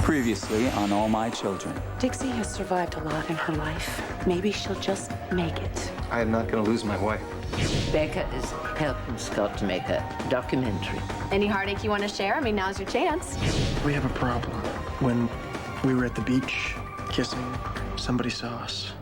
Previously on All My Children. Dixie has survived a lot in her life. Maybe she'll just make it. I am not going to lose my wife. Becca is helping Scott to make a documentary. Any heartache you want to share? I mean, now's your chance. We have a problem. When we were at the beach kissing, somebody saw us.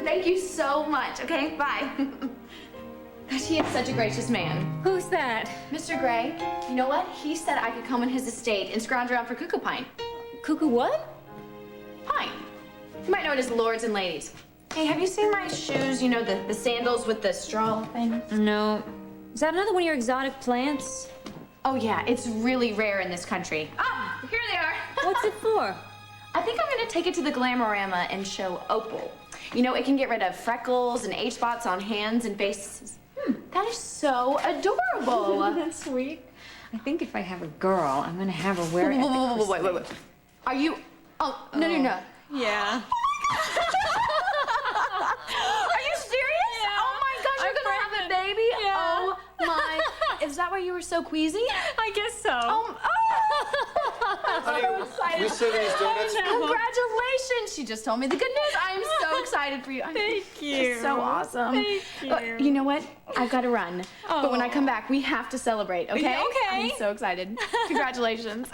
Thank you so much. Okay, bye. Gosh, he is such a gracious man. Who's that? Mr. Gray, you know what? He said I could come on his estate and scrounge around for cuckoo pine. Cuckoo what? Pine. You might know it as lords and ladies. Hey, have you seen my shoes? You know, the sandals with the straw thing? No. Is that another one of your exotic plants? Oh, yeah, it's really rare in this country. Ah, here they are. What's it for? I think I'm gonna take it to the Glamorama and show Opal. You know, it can get rid of freckles and age spots on hands and faces. That is so adorable. That's sweet. I think if I have a girl, I'm gonna have her wear it. Wait. Are you? Oh, no. Yeah. Are you serious? Yeah. Oh my gosh, you're gonna have a baby? Yeah. Oh my. Is that why you were so queasy? I guess so. Honey, I'm so excited. you said these donuts. Congratulations! She just told me the good news. I am so excited for you. Thank you. It's so awesome. Thank you. You know what? I've got to run. But when I come back, we have to celebrate, okay? Yeah, okay. I'm so excited. Congratulations.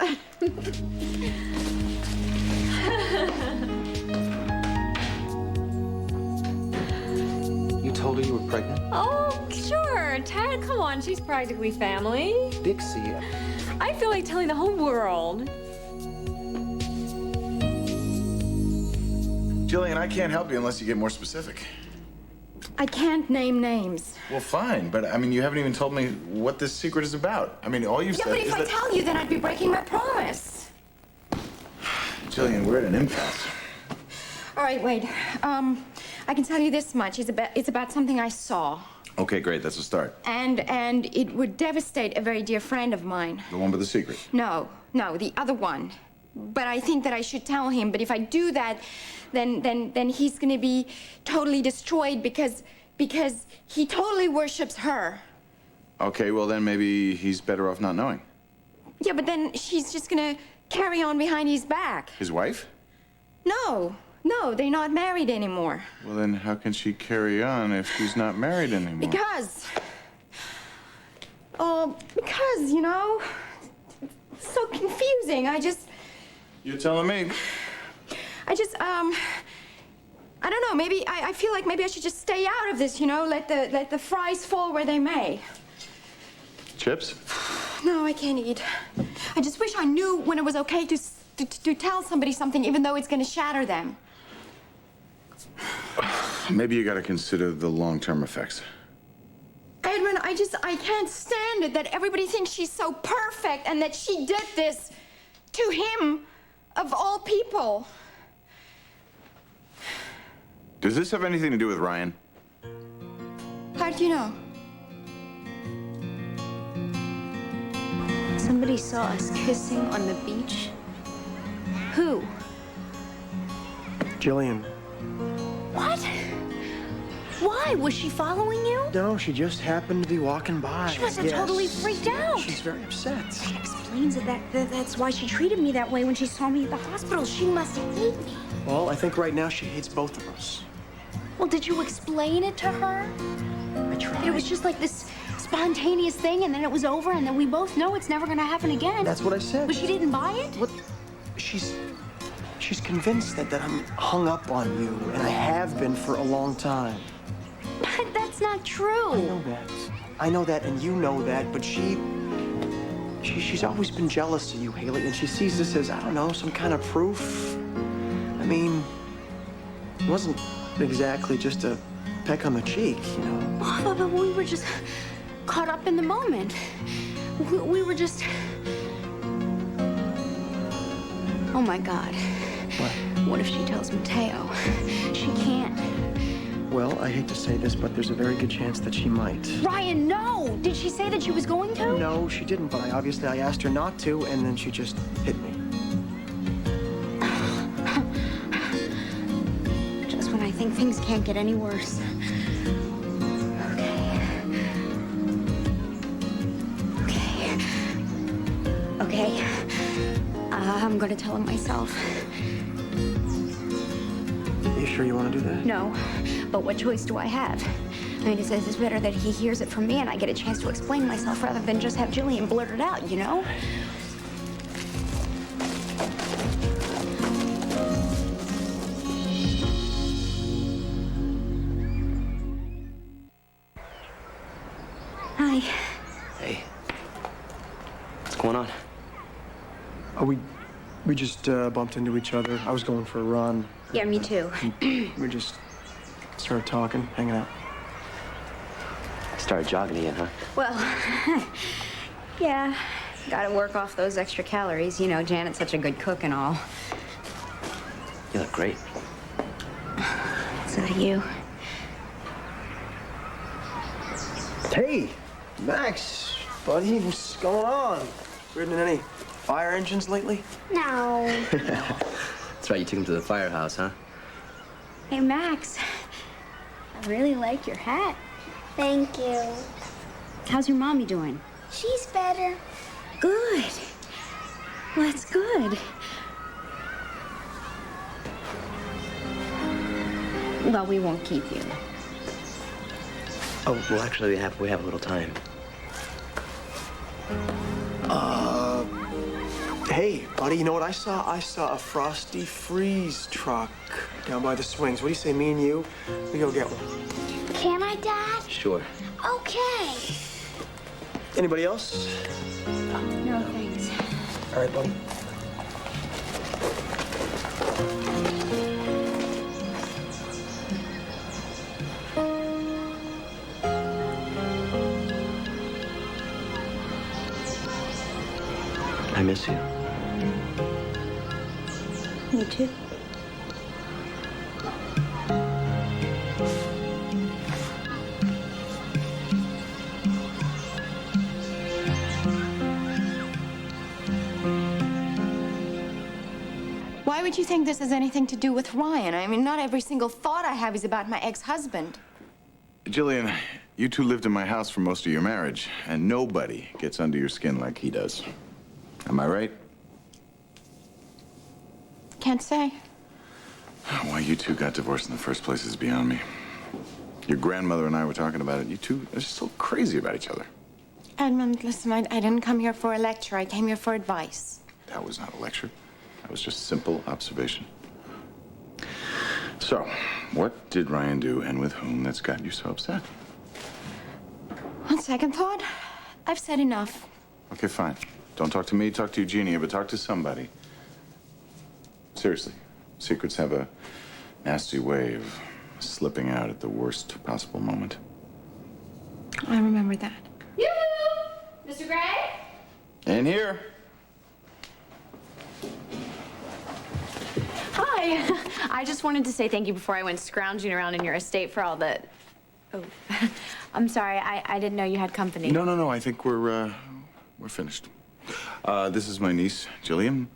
You told her you were pregnant? Oh, sure. Tad, come on. She's practically family. Dixie. I feel like telling the whole world. Jillian, I can't help you unless you get more specific. I can't name names. Well, fine, but I mean, you haven't even told me what this secret is about. I mean, all you've Yeah, said but is if I that... tell you, then I'd be breaking my promise. Jillian, we're at an impasse. All right, wait. I can tell you this much. It's about something I saw. Okay, great, that's a start. And it would devastate a very dear friend of mine. The one with the secret. No, the other one. But I think that I should tell him. But if I do that, then he's gonna be totally destroyed because he totally worships her. Okay, well then maybe he's better off not knowing. Yeah, but then she's just gonna carry on behind his back. His wife? No, they're not married anymore. Well then how can she carry on if she's not married anymore? Because, you know, it's so confusing. You're telling me. I don't know, maybe, I feel like maybe I should just stay out of this, you know, let the fries fall where they may. Chips? No, I can't eat. I just wish I knew when it was okay to tell somebody something, even though it's gonna shatter them. Maybe you gotta consider the long-term effects. Edwin, I can't stand it that everybody thinks she's so perfect and that she did this to him, of all people. Does this have anything to do with Ryan? How did you know? Somebody saw us kissing on the beach. Who? Jillian. What? Why? Was she following you? No, she just happened to be walking by. She must have totally freaked out. She's very upset. That explains it. That's why she treated me that way when she saw me at the hospital. She must hate me. Well, I think right now she hates both of us. Well, did you explain it to her? I tried. It was just like this spontaneous thing, and then it was over, and then we both know it's never gonna happen again. That's what I said. But she didn't buy it? What? She's She's convinced that I'm hung up on you, and I have been for a long time. But What? That's not true. I know that, and you know that, but she's always been jealous of you, Haley, and she sees this as, I don't know, some kind of proof. I mean, it wasn't exactly just a peck on the cheek, you know? Oh, but we were just caught up in the moment. We were just... Oh, my God. What? What if she tells Mateo? She can't. Well, I hate to say this, but there's a very good chance that she might. Ryan, no! Did she say that she was going to? No, she didn't, but I asked her not to, and then she just hit me. Just when I think things can't get any worse. Okay. I'm gonna tell him myself. You sure you want to do that? No, but what choice do I have? I mean, it's better that he hears it from me and I get a chance to explain myself rather than just have Jillian blurt it out, you know? Hi. Hey. What's going on? Oh, we just bumped into each other. I was going for a run. Yeah, me too. We just started talking, hanging out. Started jogging again, huh? Well, yeah. Gotta work off those extra calories. You know, Janet's such a good cook and all. You look great. So do you. Hey, Max, buddy, what's going on? Ridden in any fire engines lately? No. That's right, you took him to the firehouse, huh? Hey, Max. I really like your hat. Thank you. How's your mommy doing? She's better. Good. Well, that's good. Well, we won't keep you. Oh, well, actually, we have a little time. Hey, buddy, you know what I saw? I saw a Frosty Freeze truck down by the swings. What do you say, me and you? We go get one. Can I, Dad? Sure. Okay. Anybody else? No, thanks. All right, buddy. I miss you. Me too. Why would you think this has anything to do with Ryan? I mean, not every single thought I have is about my ex-husband. Jillian, you two lived in my house for most of your marriage, and nobody gets under your skin like he does. Am I right? Can't say. Why you two got divorced in the first place is beyond me. Your grandmother and I were talking about it. You two are so crazy about each other. Edmund, listen, I didn't come here for a lecture. I came here for advice. That was not a lecture. That was just simple observation. So, what did Ryan do, and with whom, that's got you so upset? On second thought, I've said enough. Okay, fine. Don't talk to me, talk to Eugenia, but talk to somebody. Seriously, secrets have a nasty way of slipping out at the worst possible moment. I remember that. Yoo-hoo! Mr. Gray? In here. Hi. I just wanted to say thank you before I went scrounging around in your estate for all the... Oh, I'm sorry. I didn't know you had company. No. I think we're finished. This is my niece, Jillian.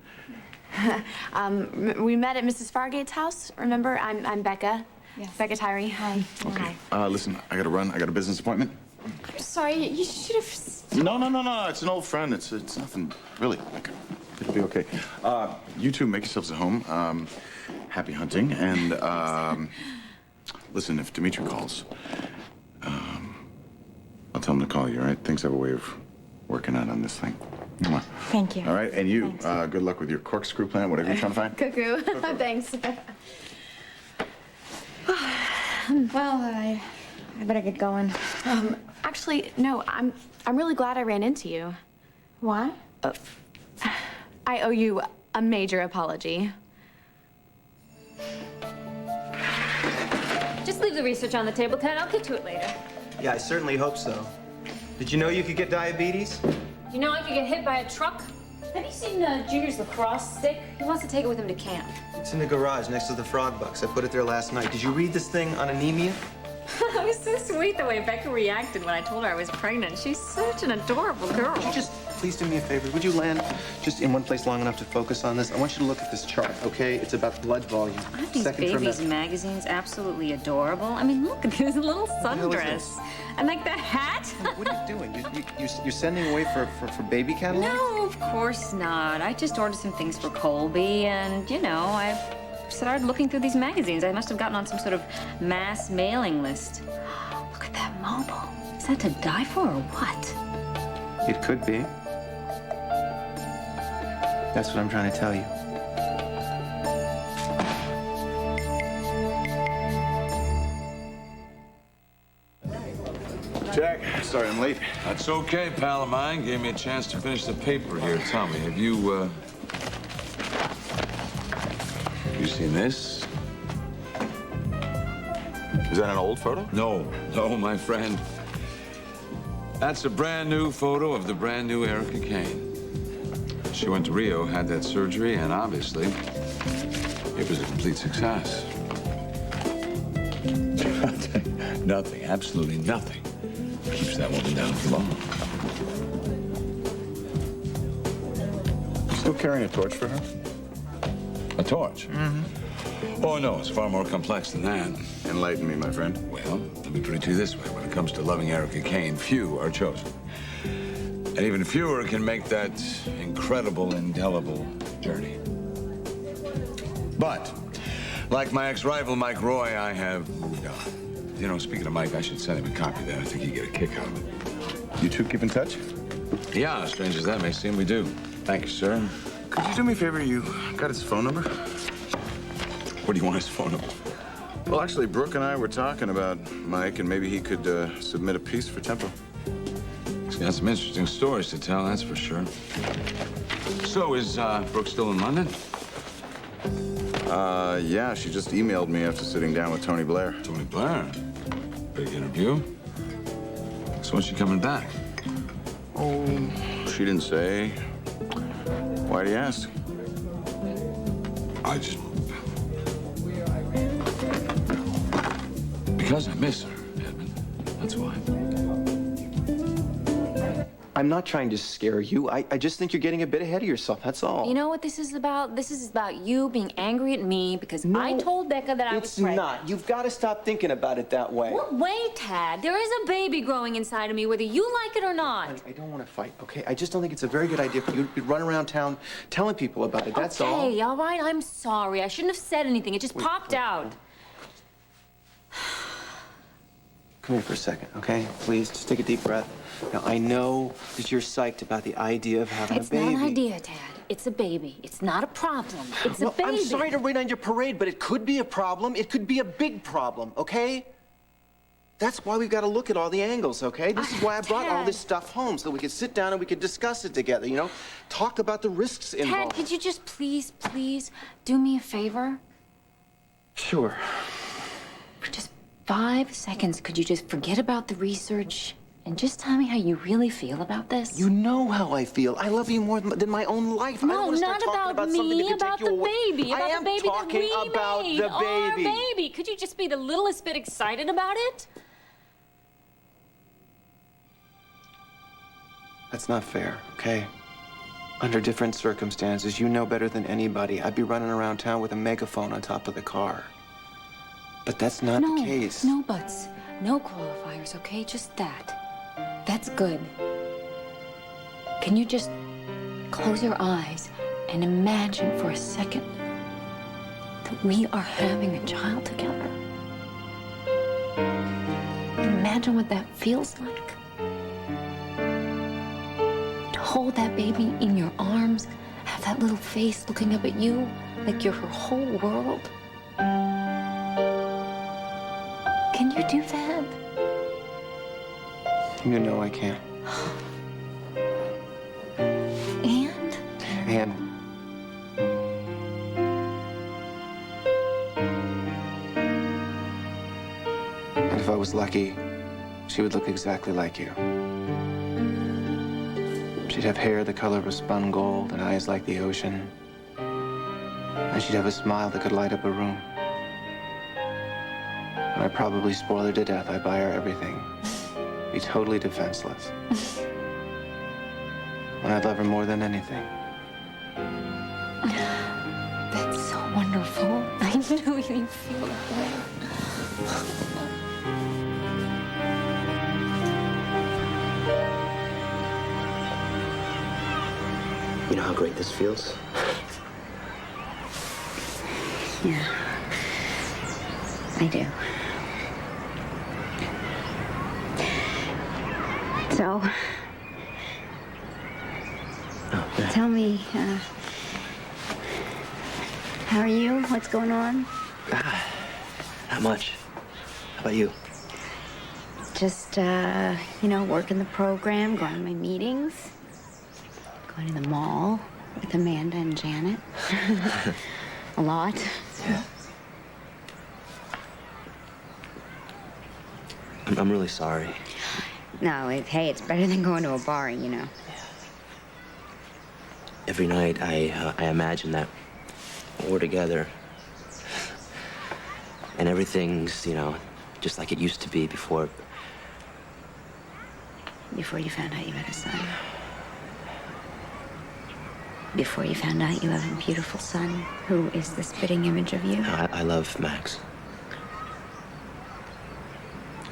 We met at Mrs. Fargate's house. Remember? I'm Becca. Yes. Becca Tyree. Hi. Okay. Hi. Listen, I gotta run. I got a business appointment. I'm sorry, you should have... No. It's an old friend. It's nothing, really. Like, it'll be okay. You two make yourselves at home. Happy hunting. And, listen, if Dimitri calls, I'll tell him to call you, all right? Things have a way of working out on this thing. Come on. Thank you. All right? And you, good luck with your corkscrew plan, whatever you're trying to find. Cuckoo. Thanks. Well, I I better get going. Actually, no, I'm really glad I ran into you. What? I owe you a major apology. Just leave the research on the table, Ted. I'll get to it later. Yeah, I certainly hope so. Did you know you could get diabetes? You know I could get hit by a truck? Have you seen Junior's lacrosse stick? He wants to take it with him to camp. It's in the garage next to the frog box. I put it there last night. Did you read this thing on anemia? It was so sweet the way Becca reacted when I told her I was pregnant. She's such an adorable girl. Would you just please do me a favor? Would you land just in one place long enough to focus on this? I want you to look at this chart, okay? It's about blood volume. Aren't these babies' magazines absolutely adorable? I mean, look at this little sundress. And like that hat. What are you doing? You're sending away for baby catalogs? No, of course not. I just ordered some things for Colby, and, you know, I started looking through these magazines. I must have gotten on some sort of mass mailing list. Look at that mobile. Is that to die for or what? It could be. That's what I'm trying to tell you. Jack, sorry I'm late. That's okay, pal of mine. Gave me a chance to finish the paper here. Tell me, have you seen this? Is that an old photo? No, my friend. That's a brand new photo of the brand new Erica Kane. She went to Rio, had that surgery, and obviously, it was a complete success. Nothing, absolutely nothing, keeps that woman down for long. Still carrying a torch for her? A torch? Mm-hmm. Oh, no, it's far more complex than that. Enlighten me, my friend. Well, let me put it to you this way. When it comes to loving Erica Kane, few are chosen. And even fewer can make that incredible, indelible journey. But, like my ex-rival, Mike Roy, I have moved on. You know, speaking of Mike, I should send him a copy of that. I think he'd get a kick out of it. You two keep in touch? Yeah, strange as that may seem, we do. Thank you, sir. Could you do me a favor? You got his phone number? What do you want his phone number? Well, actually, Brooke and I were talking about Mike, and maybe he could submit a piece for Tempo. He's got some interesting stories to tell, that's for sure. So, is Brooke still in London? Yeah, she just emailed me after sitting down with Tony Blair. Tony Blair? Big interview. So when's she coming back? Oh, she didn't say. Why do you ask? Because I miss her, Edmund. That's why. I'm not trying to scare you. I just think you're getting a bit ahead of yourself, that's all. You know what this is about? This is about you being angry at me because I told Becca that I was pregnant. It's not. You've got to stop thinking about it that way. What way, Tad? There is a baby growing inside of me, whether you like it or not. Honey, I don't want to fight, okay? I just don't think it's a very good idea for you to be running around town telling people about it, that's all. Okay, all right, I'm sorry. I shouldn't have said anything. It just popped out. Come here for a second, okay? Please, just take a deep breath. Now, I know that you're psyched about the idea of having a baby. It's not an idea, Tad. It's a baby. It's not a problem. It's a baby. I'm sorry to rain on your parade, but it could be a problem. It could be a big problem, okay? That's why we've got to look at all the angles, okay? This is why I brought all this stuff home, so we could sit down and we could discuss it together, you know? Talk about the risks involved. Tad, could you just please do me a favor? Sure. For just 5 seconds, could you just forget about the research and just tell me how you really feel about this? You know how I feel. I love you more than my own life. No, I don't want to start not talking about something that me, could about take you the away. baby, I about am the baby that talking we about made, the baby. our baby. Could you just be the littlest bit excited about it? That's not fair, okay? Under different circumstances, you know better than anybody, I'd be running around town with a megaphone on top of the car. But that's not the case. No buts, no qualifiers, okay? Just that. That's good. Can you just close your eyes and imagine for a second that we are having a child together? Imagine what that feels like. To hold that baby in your arms, have that little face looking up at you like you're her whole world. Can you do that? You know I can. And if I was lucky, she would look exactly like you. She'd have hair the color of spun gold and eyes like the ocean. And she'd have a smile that could light up a room. And I'd probably spoil her to death. I'd buy her everything. Be totally defenseless. And I'd love her more than anything. That's so wonderful. I knew you'd feel that way. You know how great this feels? Yeah, I do. So, tell me, how are you? What's going on? Not much. How about you? Just, working the program, going to my meetings, going to the mall with Amanda and Janet. A lot. Yeah. I'm really sorry. No, hey, it's better than going to a bar, you know. Every night I imagine that we're together. And everything's, just like it used to be before. Before you found out you had a son. Before you found out you have a beautiful son who is the spitting image of you. I love Max.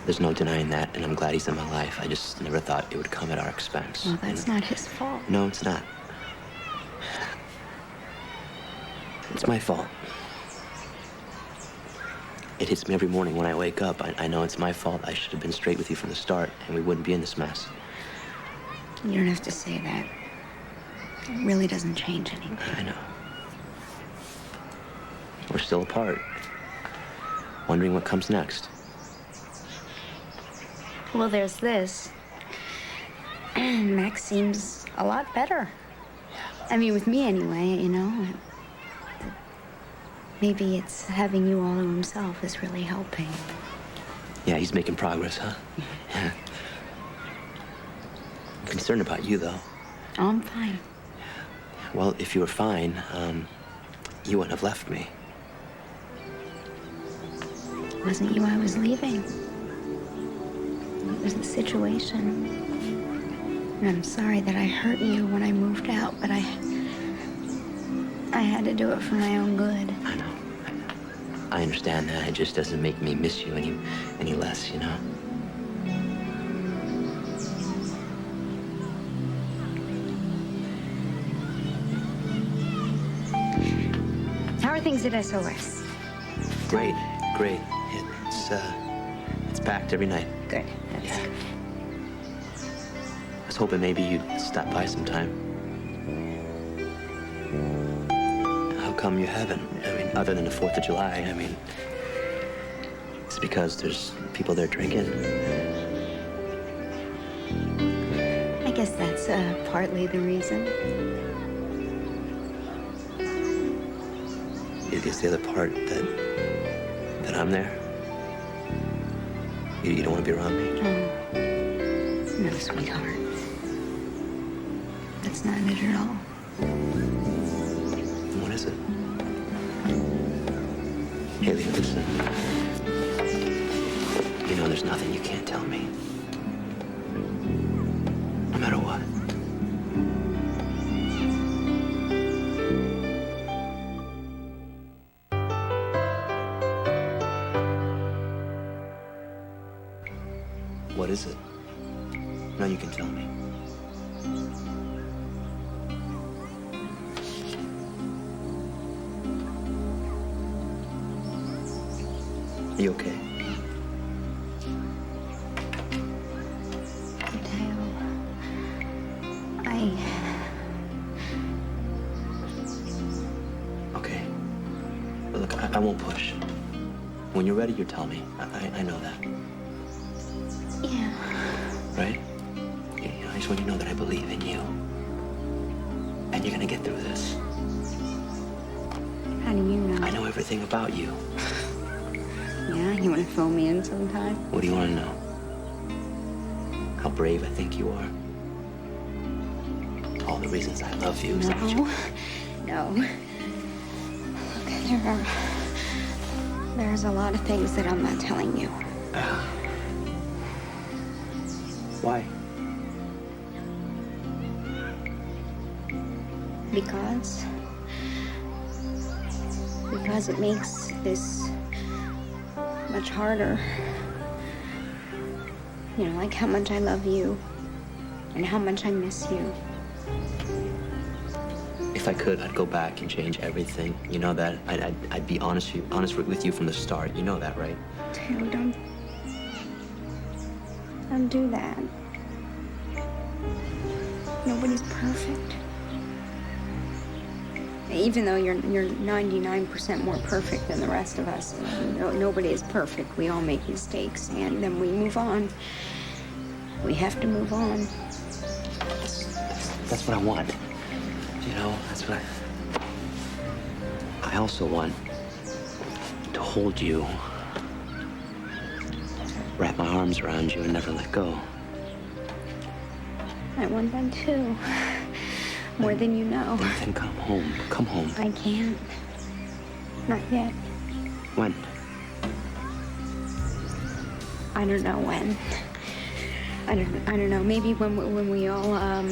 There's no denying that, and I'm glad he's in my life. I just never thought it would come at our expense. Well, that's not his fault. No, it's not. It's my fault. It hits me every morning when I wake up. I know it's my fault. I should have been straight with you from the start, and we wouldn't be in this mess. You don't have to say that. It really doesn't change anything. I know. We're still apart. Wondering what comes next. Well, there's this. Max seems a lot better. I mean, with me anyway, Maybe it's having you all to himself is really helping. Yeah, he's making progress, huh? Yeah. I'm concerned about you, though. Oh, I'm fine. Well, if you were fine, you wouldn't have left me. It wasn't you I was leaving. It was the situation. And I'm sorry that I hurt you when I moved out, but I had to do it for my own good. I know. I understand that. It just doesn't make me miss you any less, How are things at SOS? Great. It's packed every night. Good. That's good. I was hoping maybe you'd stop by sometime. How come you haven't? I mean, other than the 4th of July, it's because there's people there drinking. I guess that's partly the reason. Is the other part that I'm there? You don't want to be around me? Oh, no, sweetheart. That's not it at all. What is it? Haley, listen. There's nothing you can't tell me. No matter what. What is it? Now you can tell me. You okay? Okay. Well, look, I won't push. When you're ready, you tell me. I know that. Yeah. right? You know, I just want you to know that I believe in you. And you're gonna get through this. How do you know? I know everything about you. Yeah, you want to fill me in sometime? What do you want to know? How brave I think you are. All the reasons I love you. Is that what you... No. Look, there's a lot of things that I'm not telling you. Why? Because it makes this much harder. You know, like how much I love you and how much I miss you. If I could, I'd go back and change everything. You know that? I'd be honest with you from the start. You know that, right? Taylor, don't do that. Nobody's perfect. Even though you're 99% more perfect than the rest of us. Nobody is perfect. We all make mistakes, and then we move on. We have to move on. That's what I want. You know, that's what I also want to hold you, wrap my arms around you and never let go. I want that too. More than you know. Then come home. Come home. I can't. Not yet. When? I don't know when. I don't know. Maybe when we all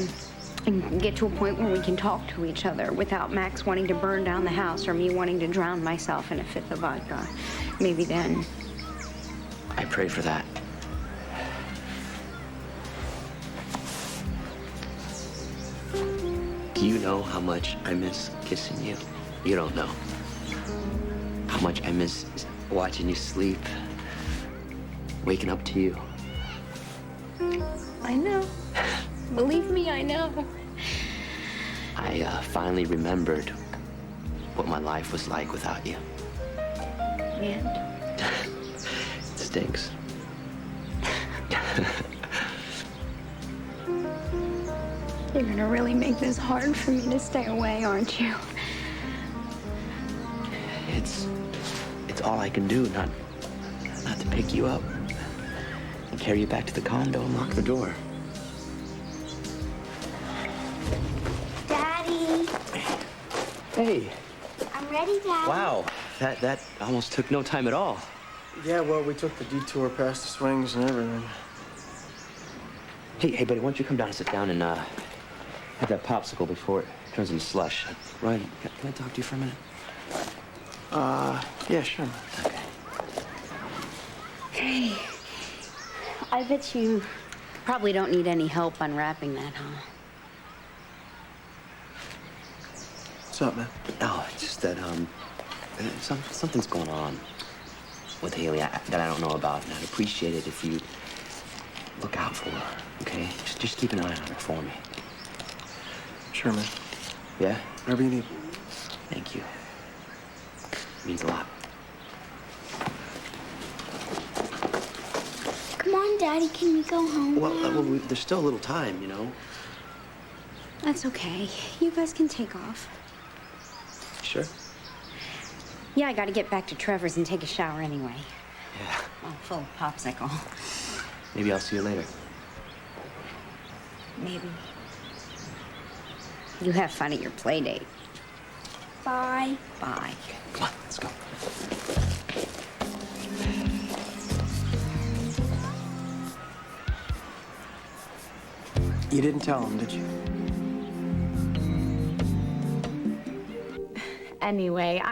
get to a point where we can talk to each other without Max wanting to burn down the house or me wanting to drown myself in a fifth of vodka. Maybe then. I pray for that. Do you know how much I miss kissing you? You don't know. How much I miss watching you sleep, waking up to you. I know. Believe me, I know. I finally remembered what my life was like without you. And? It stinks. You're gonna really make this hard for me to stay away, aren't you? It's all I can do, not to pick you up and carry you back to the condo and lock the door. Daddy. Hey. I'm ready, Daddy. Wow, that almost took no time at all. Yeah, well, we took the detour past the swings and everything. Hey, buddy, why don't you come down and sit down and have that popsicle before it turns into slush? Ryan, can I talk to you for a minute? Yeah, sure. Okay. Hey, I bet you probably don't need any help unwrapping that, huh? What's up, man? No, it's just that, something's going on with Haley that I don't know about, and I'd appreciate it if you look out for her, okay? Just keep an eye on her for me. Sure, man. Yeah? Whatever you need. Thank you. Means a lot. Come on, Daddy. Can we go home Well, now? there's still a little time, you know? That's okay. You guys can take off. Sure? Yeah, I gotta get back to Trevor's and take a shower anyway. Yeah. Oh, full of popsicle. Maybe I'll see you later. Maybe. You have fun at your play date. Bye. Bye. Come on, let's go. You didn't tell him, did you? Anyway,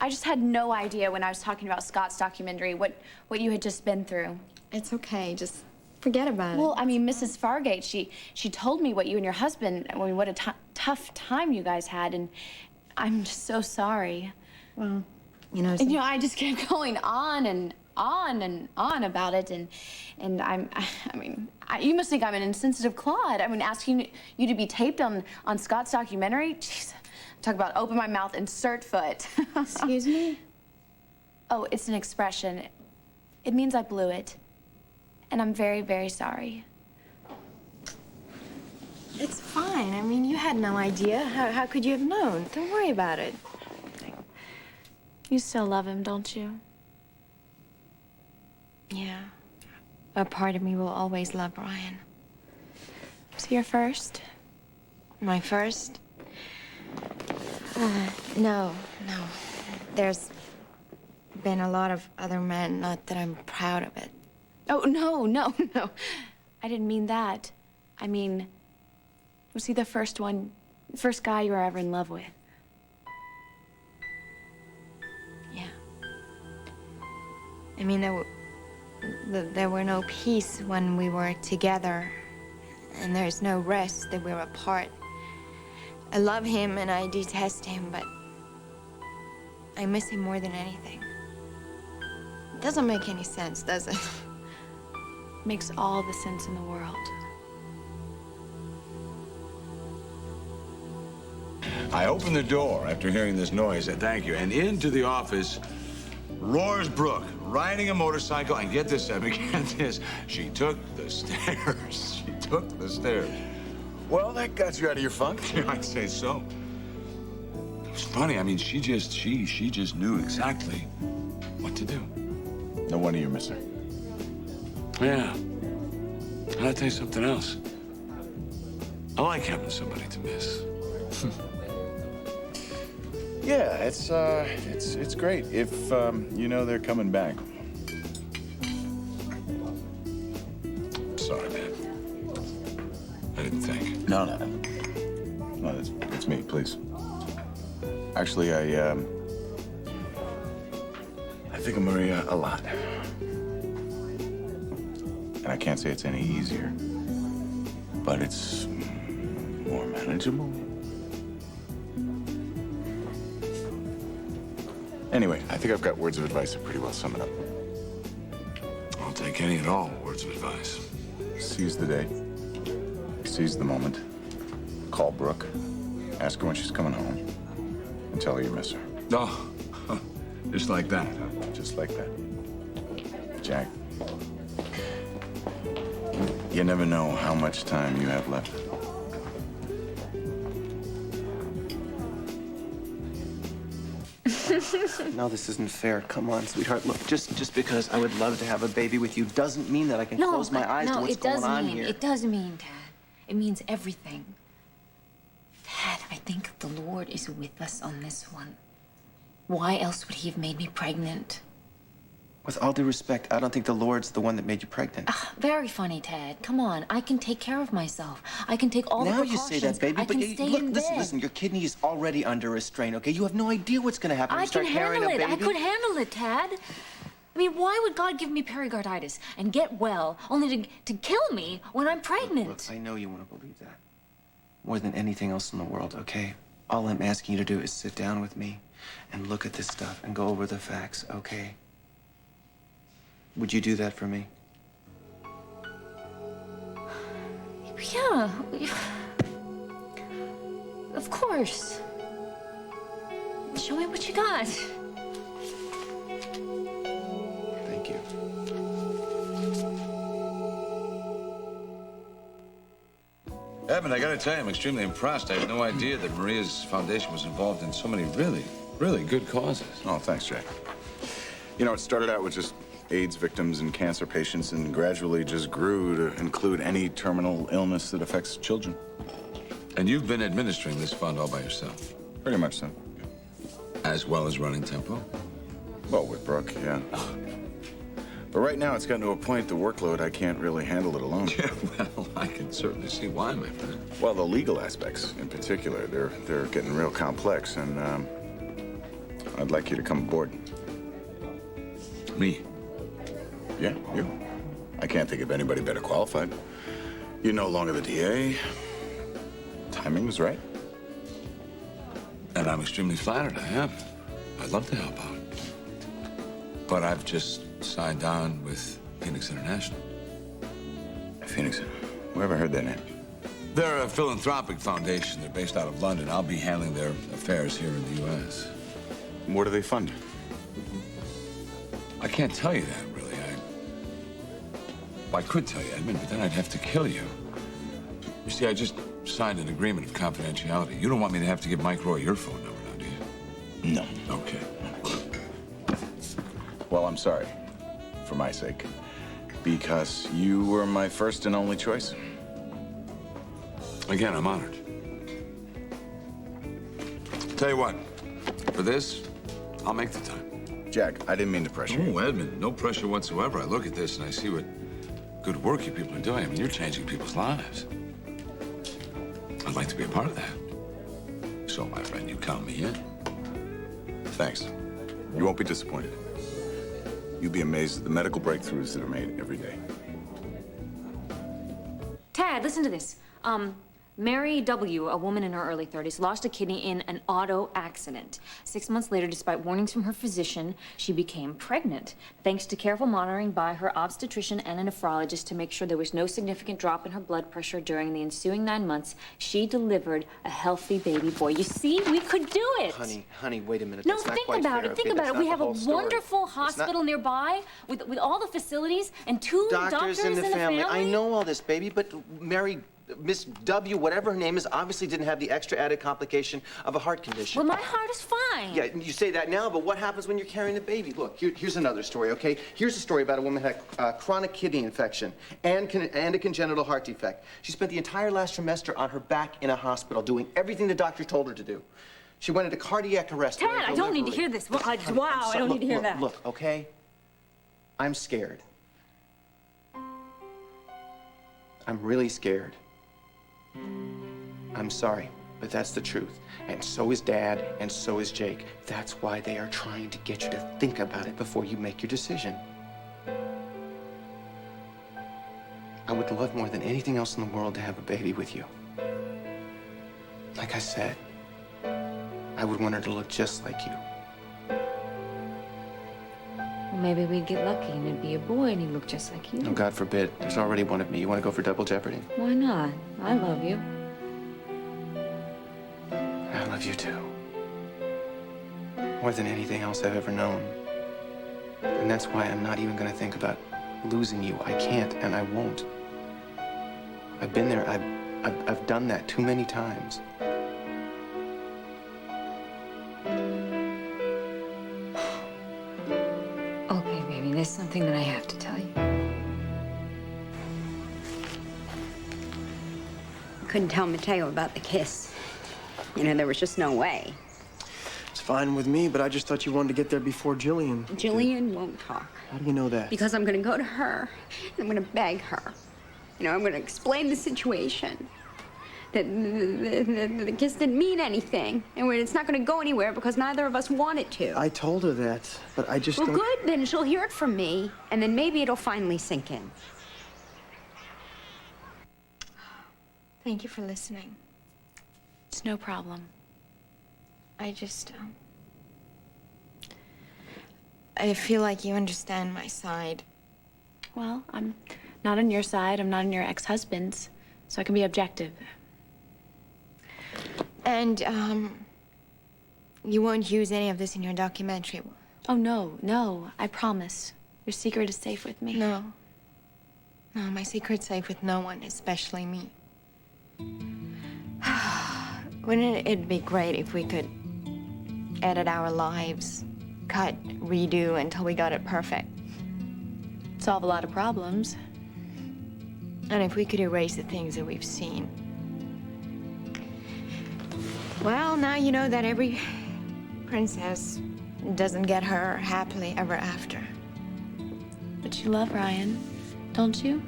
I just had no idea when I was talking about Scott's documentary what you had just been through. It's okay. Just forget about it. Well, I mean, Mrs. Fargate, she told me what you and your husband, I mean, what a tough time you guys had, and I'm just so sorry. Well, you know, And, I just kept going on and on and on about it, and you must think I'm an insensitive clod. I mean, asking you to be taped on Scott's documentary. Jeez, talk about open my mouth, insert foot. Excuse me? Oh, it's an expression. It means I blew it, and I'm very, very sorry. It's fine. I mean, you had no idea. How could you have known? Don't worry about it. You still love him, don't you? Yeah. A part of me will always love Ryan. Was he your first? My first? No. There's been a lot of other men, not that I'm proud of it. Oh, no. I didn't mean that. I mean, was he the first guy you were ever in love with? Yeah. I mean, there were no peace when we were together, and there's no rest that we're apart. I love him and I detest him, but I miss him more than anything. It doesn't make any sense, does it? Makes all the sense in the world. I opened the door after hearing this noise, and thank you, and into the office roars Brooke, riding a motorcycle, and get this, Abby, get this, she took the stairs. She took the stairs. Well, that got you out of your funk. Yeah, I'd say so. It was funny. I mean, she just knew exactly what to do. No wonder you miss her. Yeah. And I'll tell you something else. I like having somebody to miss. Yeah, it's great if you know they're coming back. Sorry, man. I didn't think. No, it's me, please. Actually, I think of Maria a lot. And I can't say it's any easier, but it's more manageable. Anyway, I think I've got words of advice that pretty well sum it up. I'll take any and all words of advice. Seize the day. Seize the moment. Call Brooke. Ask her when she's coming home. And tell her you miss her. Oh, just like that, huh? Just like that. Jack, you never know how much time you have left. No, this isn't fair. Come on, sweetheart. Look, just because I would love to have a baby with you doesn't mean that I can close my eyes to what's going on here. It does mean, Dad. It means everything. Dad, I think the Lord is with us on this one. Why else would he have made me pregnant? With all due respect, I don't think the Lord's the one that made you pregnant. Very funny, Ted. Come on, I can take care of myself. I can take all the Now precautions. you say that, baby, I but can stay look, in listen, your kidney is already under restraint, okay? You have no idea what's gonna happen when I you start can carrying handle a it. baby. I could handle it, Tad. I mean, why would God give me pericarditis and get well only to kill me when I'm pregnant? Look, I know you want to believe that. More than anything else in the world, okay? All I'm asking you to do is sit down with me and look at this stuff and go over the facts, okay? Would you do that for me? Yeah. Of course. Show me what you got. Thank you. Evan, I gotta tell you, I'm extremely impressed. I had no idea that Maria's foundation was involved in so many really, really good causes. Oh, thanks, Jack. You know, it started out with just AIDS victims and cancer patients and gradually just grew to include any terminal illness that affects children. And you've been administering this fund all by yourself? Pretty much so. As well as running Tempo? Well, with Brooke, yeah. But right now, it's gotten to a point, the workload, I can't really handle it alone. Yeah, well, I can certainly see why, my friend. Well, the legal aspects in particular, they're getting real complex, and I'd like you to come aboard. Me? Yeah, you. I can't think of anybody better qualified. You're no longer the DA. Timing was right. And I'm extremely flattered, I am. I'd love to help out. But I've just signed on with Phoenix International. Phoenix? Whoever heard that name? They're a philanthropic foundation. They're based out of London. I'll be handling their affairs here in the U.S. What do they fund? I can't tell you that, really. Well, I could tell you, Edmund, but then I'd have to kill you. You see, I just signed an agreement of confidentiality. You don't want me to have to give Mike Roy your phone number now, do you? No. Okay. Well, I'm sorry. For my sake. Because you were my first and only choice. Again, I'm honored. Tell you what, for this, I'll make the time. Jack, I didn't mean to pressure you. Oh, Edmund, no pressure whatsoever. I look at this and I see what good work you people are doing. I mean, you're changing people's lives. I'd like to be a part of that. So, my friend, you count me in. Thanks. You won't be disappointed. You'll be amazed at the medical breakthroughs that are made every day. Tad, listen to this. Mary W., a woman in her early 30s, lost a kidney in an auto accident. 6 months later, despite warnings from her physician, she became pregnant, thanks to careful monitoring by her obstetrician and a nephrologist to make sure there was no significant drop in her blood pressure during the ensuing 9 months. She delivered a healthy baby boy. You see, we could do it. Honey, wait a minute. No, That's not think quite about fair, it. Think okay? about That's it. We not have the a whole story. wonderful It's not- hospital nearby with all the facilities and two Doctors in the family. I know all this, baby, but Mary, Miss W., whatever her name is, obviously didn't have the extra added complication of a heart condition. Well, my heart is fine. Yeah, you say that now, but what happens when you're carrying a baby? Look, here's another story, okay? Here's a story about a woman who had chronic kidney infection and a congenital heart defect. She spent the entire last trimester on her back in a hospital doing everything the doctor told her to do. She went into cardiac arrest. Tad, during I don't need to delivery. hear this. Wow, I don't need to hear that. Look, okay? I'm scared. I'm really scared. I'm sorry, but that's the truth. And so is Dad, and so is Jake. That's why they are trying to get you to think about it before you make your decision. I would love more than anything else in the world to have a baby with you. Like I said, I would want her to look just like you. Well, maybe we'd get lucky and it'd be a boy and he'd look just like you. Oh, God forbid. There's already one of me. You want to go for double jeopardy? Why not? I love you. I love you too. More than anything else I've ever known. And that's why I'm not even going to think about losing you. I can't and I won't. I've been there. I've done that too many times. Okay, baby, there's something that I have to tell you. I couldn't tell Mateo about the kiss. You know, there was just no way. It's fine with me, but I just thought you wanted to get there before Jillian. Jillian won't talk. How do you know that? Because I'm gonna go to her, and I'm gonna beg her. You know, I'm gonna explain the situation. That the kiss didn't mean anything, and it's not gonna go anywhere because neither of us want it to. I told her that, but I just Well, don't... good, then she'll hear it from me, and then maybe it'll finally sink in. Thank you for listening. It's no problem. I just, I feel like you understand my side. Well, I'm not on your side. I'm not on your ex-husband's, so I can be objective. And, you won't use any of this in your documentary? Oh, no, I promise. Your secret is safe with me. No. No, my secret's safe with no one, especially me. Wouldn't it be great if we could edit our lives, cut, redo until we got it perfect? Solve a lot of problems. And if we could erase the things that we've seen. Well, now you know that every princess doesn't get her happily ever after. But you love Ryan, don't you?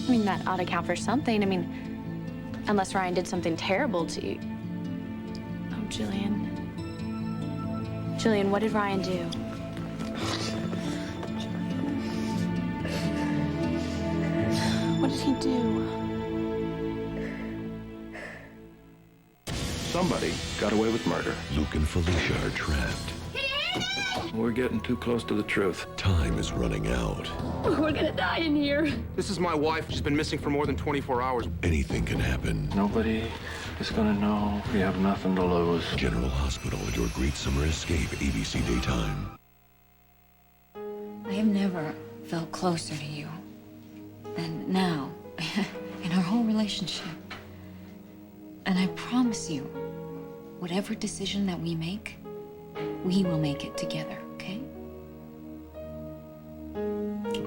I mean, that ought to count for something. I mean, unless Ryan did something terrible to you. Oh, Jillian. Jillian, what did Ryan do? What did he do? Somebody got away with murder. Luke and Felicia are trapped. We're getting too close to the truth. Time is running out. We're gonna die in here. This is my wife. She's been missing for more than 24 hours. Anything can happen. Nobody is gonna know. We have nothing to lose. General Hospital, your great summer escape, ABC Daytime. I have never felt closer to you than now in our whole relationship. And I promise you, whatever decision that we make, we will make it together, okay?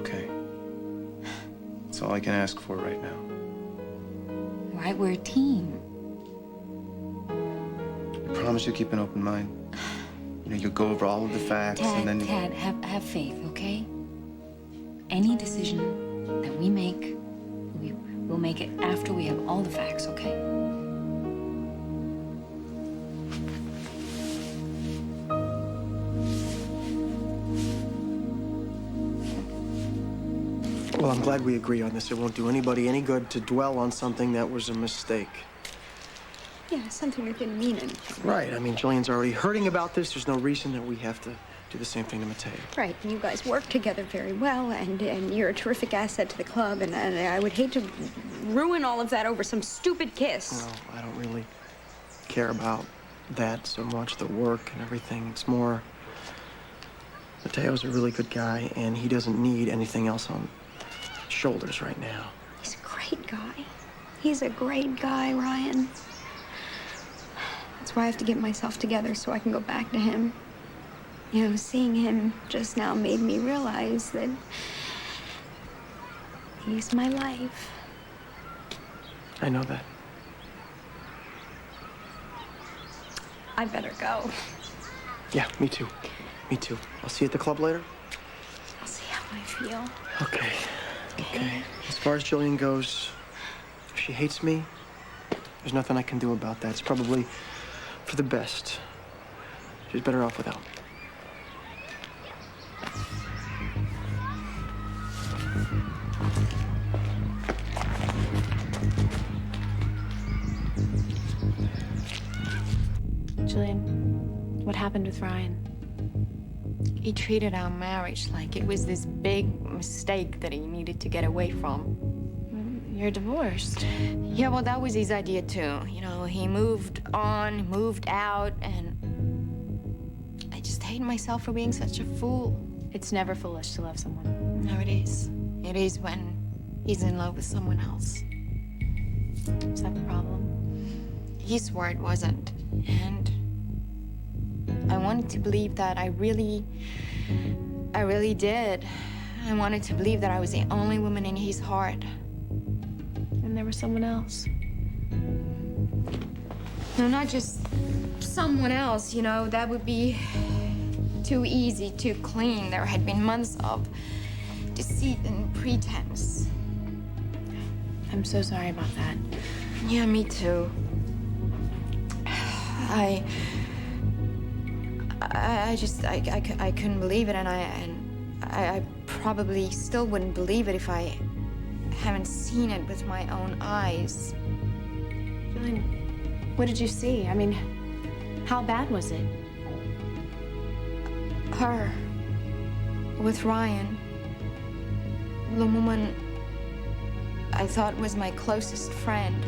Okay. That's all I can ask for right now. Right? We're a team. I promise you'll keep an open mind. You know, you'll go over all of the facts and then... Tad, have faith, okay? Any decision that we make, we'll make it after we have all the facts, okay? Well, I'm glad we agree on this. It won't do anybody any good to dwell on something that was a mistake. Yeah, something that didn't mean anything. Right. I mean, Jillian's already hurting about this. There's no reason that we have to do the same thing to Mateo. Right, and you guys work together very well, and you're a terrific asset to the club, and I would hate to ruin all of that over some stupid kiss. Well, I don't really care about that so much, the work and everything. It's more, Mateo's a really good guy, and he doesn't need anything else on his shoulders right now. He's a great guy. He's a great guy, Ryan. That's why I have to get myself together so I can go back to him. You know, seeing him just now made me realize that he's my life. I know that. I better go. Yeah, me too. Me too. I'll see you at the club later. I'll see how I feel. Okay. Okay. As far as Jillian goes, if she hates me, there's nothing I can do about that. It's probably for the best. She's better off without me. Jillian, what happened with Ryan? He treated our marriage like it was this big mistake that he needed to get away from. You're divorced. Yeah, well, that was his idea, too. You know, he moved on, moved out, and I just hate myself for being such a fool. It's never foolish to love someone. No, it is. It is when he's in love with someone else. Is that the problem? He swore it wasn't, and I wanted to believe that I really did. I wanted to believe that I was the only woman in his heart. And there was someone else. No, not just someone else, you know, that would be too easy, too clean. There had been months of deceit and pretense. I'm so sorry about that. Yeah, me too. I couldn't believe it, and I probably still wouldn't believe it if I haven't seen it with my own eyes. Jillian, what did you see? I mean, how bad was it? Her. With Ryan. The woman I thought was my closest friend.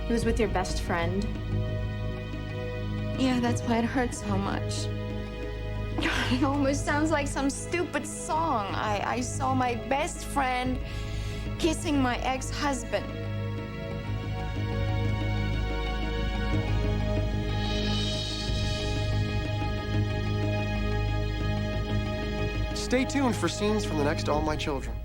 He was with your best friend? Yeah, that's why it hurts so much. It almost sounds like some stupid song. I saw my best friend kissing my ex-husband. Stay tuned for scenes from the next All My Children.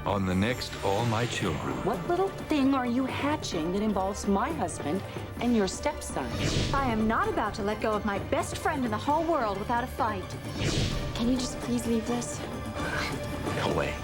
On the next All My Children. What little thing are you hatching that involves my husband and your stepson? I am not about to let go of my best friend in the whole world without a fight. Can you just please leave this? No way.